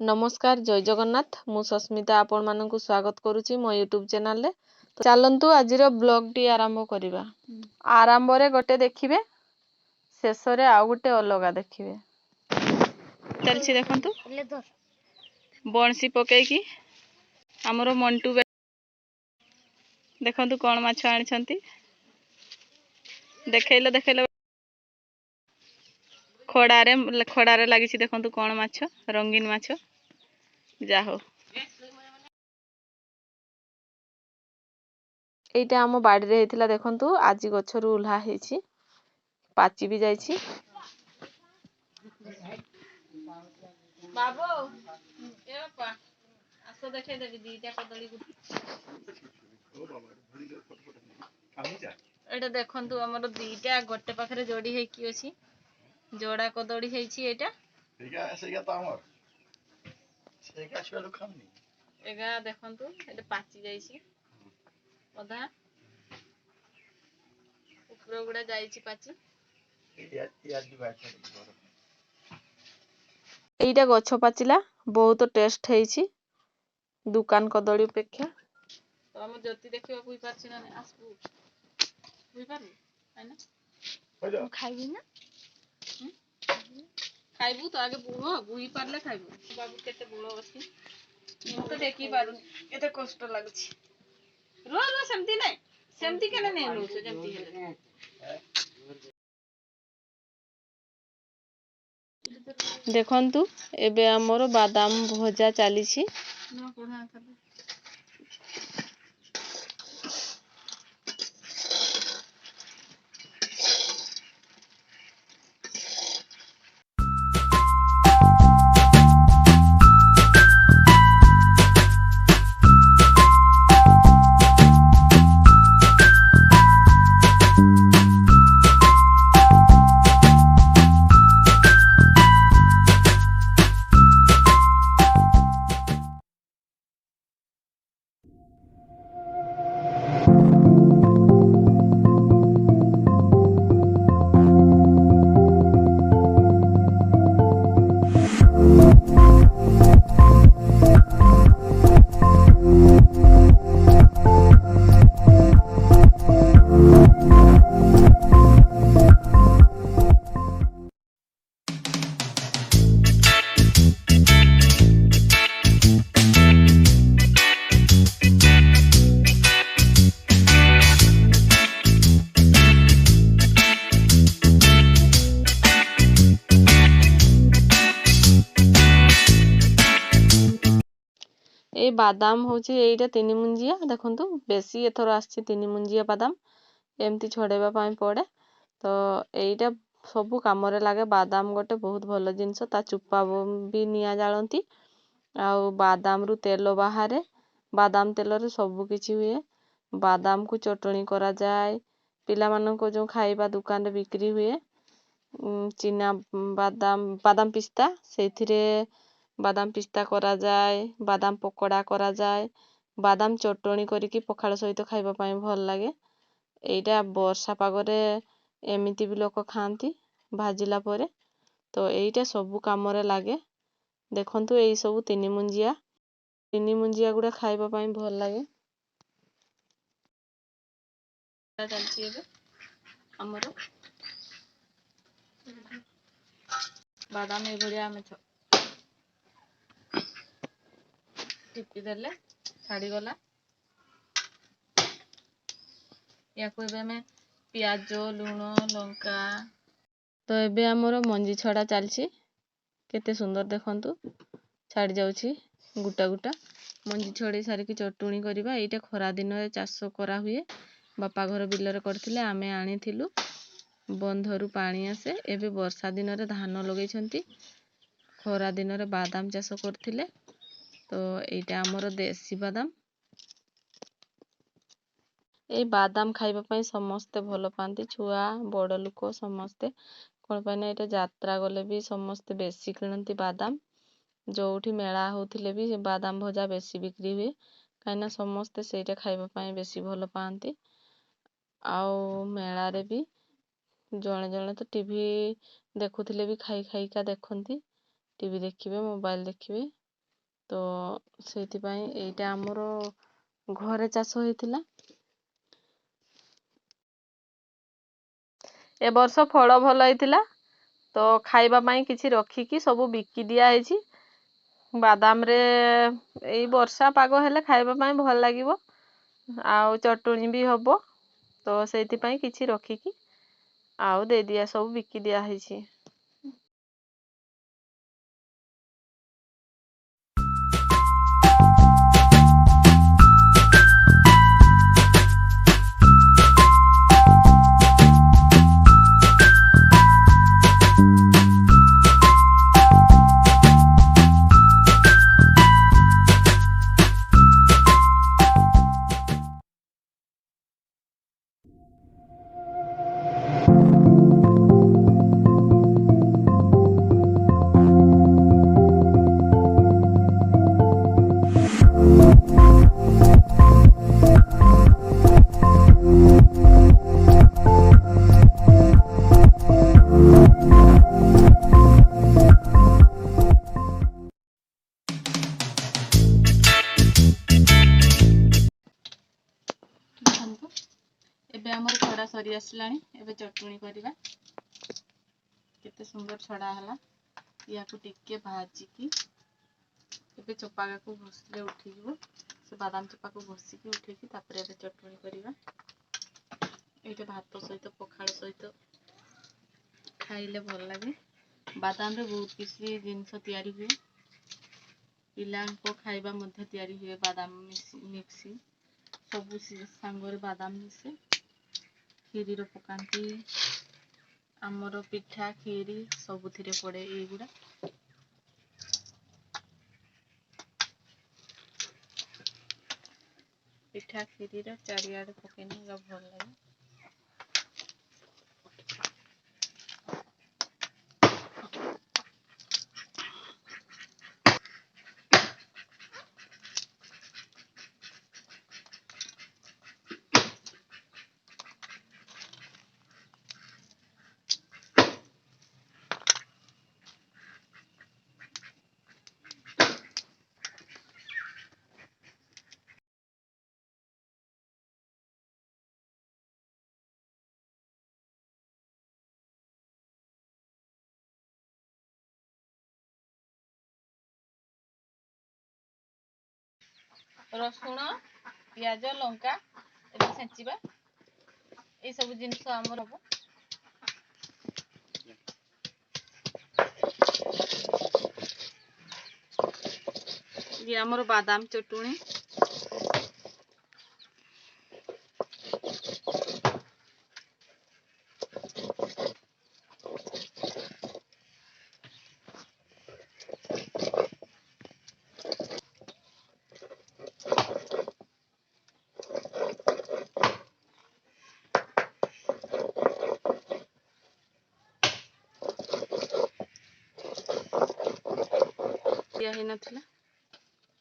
नमस्कार जय जगन्नाथ मु सस्मिता आपण मानकु स्वागत करुची मो यूट्यूब चैनल रे। तो चलंतु आजिर ब्लॉग टी आरंभ करिबा। आरंभ रे गोटे देखिबे शेष रे आ गोटे अलगा देखिबे। चलछि देखंतु बंसी पकेई की हमरो मंटू देखंतु कोन माछ आनि छंती देखैले खड़ारे लागिछि देखंतु कोन माछ रंगीन माछ जाहो एटा हम बाड़ी रे हेतिला देखंतु आजि गछरु उल्हा हेछि पाची भी जाइछि। बाबू ए बापा आसो देखे देबी दीटा कदली एटा देखंतु हमर दीटा गोटे पाखरे जोड़ी हे की अछि जोड़ा कदड़ी हेछि एटा एगा सेगा त हमर सेगा छुआ खाउनी एगा देखंतु एटा पाची जाइछि अधा ऊपर गुडा जाइछि पाची एटा गछ पाचिला बहुत टेस्ट हेछि दुकान कदड़ी अपेक्षा तो हम ज्योति देखिबा बुई पाछि ना आसबु बुई पारु हैना खाइबी ना खाइबू तो आगे बुहो बुई पारले खाइबू बाबू केते बुलो बसी मु तो देखि पारु केते कष्ट लागछि रो रो सेमती नै सेमती केने नै नो जेमती हेले देखंतु एबे हमरो बादाम भजा चलीछि न कोना कर ए बादाम होची एटा तीन मुंजिया देखंतु बेसी एथर आछि तीन मुंजिया बादाम एमती छड़ेबा पाई पड़े तो एटा सबु काम रे लागे बादाम गोटे बहुत भलो जिंस ता चुप्पा भी निया जालंती आ बादाम रु तेल बाहारे बादाम तेल रे सबु किछि हुए बादाम को चटणी करा जाय पिला मानन को जो खाइबा दुकान रे बिक्री हुए चिना बादाम पिस्ता सेथिरे बादाम पिस्ता करा जाय बादाम पकोड़ा करा जाय बादाम चटणी करी की पखाल सहित खाइबा पाई भल लागे एटा वर्षा पागरे एमिति भी लोक खांती भाजिला परे तो एटा सबु काम रे लागे देखंतु एई सबु तीन मुंजिया गुडा खाइबा पाई भल लागे चलची एबे हमरो बादाम ए भड़िया में टिपी देले छाड़ी गला या को एबे में प्याज लूण लंका तो एबे हमरो मंजी छड़ा चलची केते सुंदर देखंतु छाड़ी जाउची गुटा गुटा मंजी छड़ी सारी की चटुणी करिबा एटा खरा दिन रे चाଷ करा हुए बापा घर बिल रे करथिले आमे आनी थिलु बंधरु पानी आसे एबे वर्षा दिन रे धान लगै छंती खरा दिन रे बादाम चाष करथिले तो एटा हमरो देसी बादाम ए बादाम खाइबा पाई समस्ते भलो पांती छुआ बड़ लुको समस्ते कोन पाने एटा यात्रा गले भी समस्ते बेसी किनंती बादाम जोठी मेला होथिले भी बादाम भजा बेसी बिक्री हुए काइना समस्ते सेटा खाइबा पाई बेसी भलो पांती आउ मेला रे भी जणे जणे तो टीवी देखुथिले भी खाई खाई का देखंती टीवी देखिबे मोबाइल देखिबे ତ ସେଇଥିପାଇଁ ଏଇଟା ଆମର ଘରେ ଚାଷ ହେଇଥିଲା। ଏ ବର୍ଷ ଫଳ ଭଲ ହେଇଥିଲା, ତ ଖାଇବା ପାଇଁ କିଛି ରଖିକି ସବୁ ବିକି ଦିଆ ହେଇଛି। ବାଦାମରେ ଏଇ ବର୍ଷା ପାଗ ହେଲେ ଖାଇବା ପାଇଁ ଭଲ ଲାଗିବ, ଆଉ ଚଟଣି ବି ହବ, ତ ସେଇଥିପାଇଁ କିଛି ରଖିକି ଆଉ ଦେଇଦିଆ ସବୁ ବିକି ଦିଆ ହେଇଛି। ଦେଖନ୍ତୁ ଏବେ ଆମର ଛଡ଼ା ସରି ଆସିଲାଣି। ଏବେ ଚଟଣି କରିବା। କେତେ ସୁନ୍ଦର ଛଡ଼ା ହେଲା। ୟାକୁ ଟିକେ ଭାଜିକି ଏବେ ଚୋପାକୁ ଘଷିଲେ ଉଠିଯିବ। ସେ ବାଦାମ ଚୋପାକୁ ଘଷିକି ଉଠେଇକି ତାପରେ ଏବେ ଚଟଣି କରିବା। ଏଇଟା ଭାତ ସହିତ ପଖାଳ ସହିତ ଖାଇଲେ ଭଲ ଲାଗେ। ବାଦାମରେ ବହୁତ କିଛି ଜିନିଷ ତିଆରି ହୁଏ। ପିଲାଙ୍କ ଖାଇବା ମଧ୍ୟ ତିଆରି ହୁଏ ବାଦାମ ମିକ୍ସ। ସବୁ ସାଙ୍ଗରେ ବାଦାମ ମିଶେ। କ୍ଷୀରିରେ ପକାନ୍ତି। ଆମର ପିଠା କ୍ଷୀରି ସବୁଥିରେ ପଡ଼େ ଏଇଗୁଡ଼ା। ପିଠା କ୍ଷୀରିର ଚାରିଆଡ଼େ ପକେଇଲେ ଭଲ ଲାଗେ। ରସୁଣ, ପିଆଜ, ଲଙ୍କା ଏବେ ଛେଚିବା। ଏଇ ସବୁ ଜିନିଷ ଆମର ହବ। ଇଏ ଆମର ବାଦାମ ଚଟୁଣି। ଦିଆ ହେଇନଥିଲା,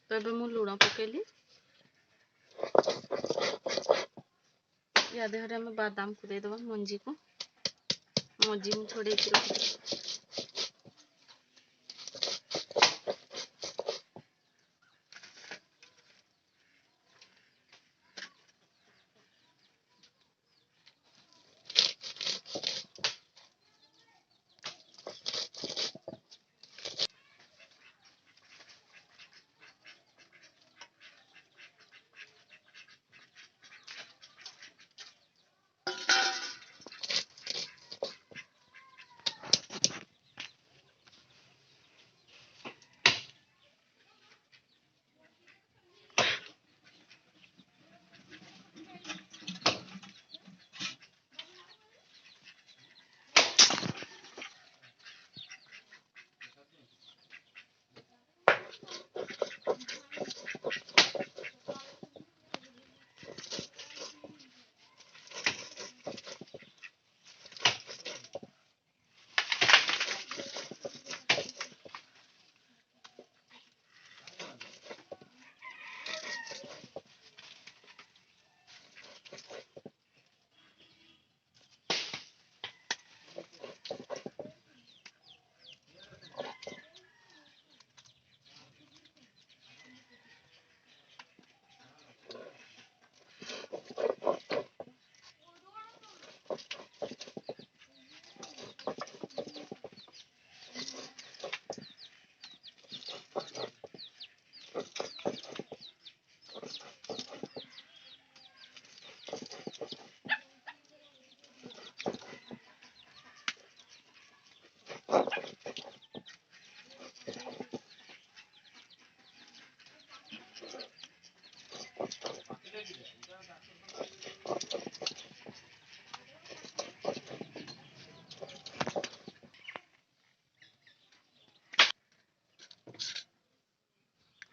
ତ ଏବେ ମୁଁ ଲୁଣ ପକେଇଲି। ୟା ଦେହରେ ଆମେ ବାଦାମକୁ ଦେଇଦେବା, ମଞ୍ଜି ମୁଁ ଛଡ଼େଇକି ରଖିଥିଲି।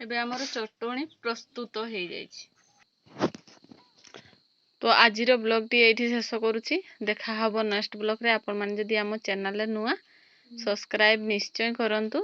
ଏବେ ଆମର ଚଟଣି ପ୍ରସ୍ତୁତ ହେଇଯାଇଛି। ତ ଆଜିର ବ୍ଲଗ୍ଟି ଏଇଠି ଶେଷ କରୁଛି। ଦେଖା ହବ ନେକ୍ସଟ ବ୍ଲଗ୍ରେ। ଆପଣମାନେ ଯଦି ଆମ ଚ୍ୟାନେଲରେ ନୂଆ, ସବସ୍କ୍ରାଇବ୍ ନିଶ୍ଚୟ କରନ୍ତୁ।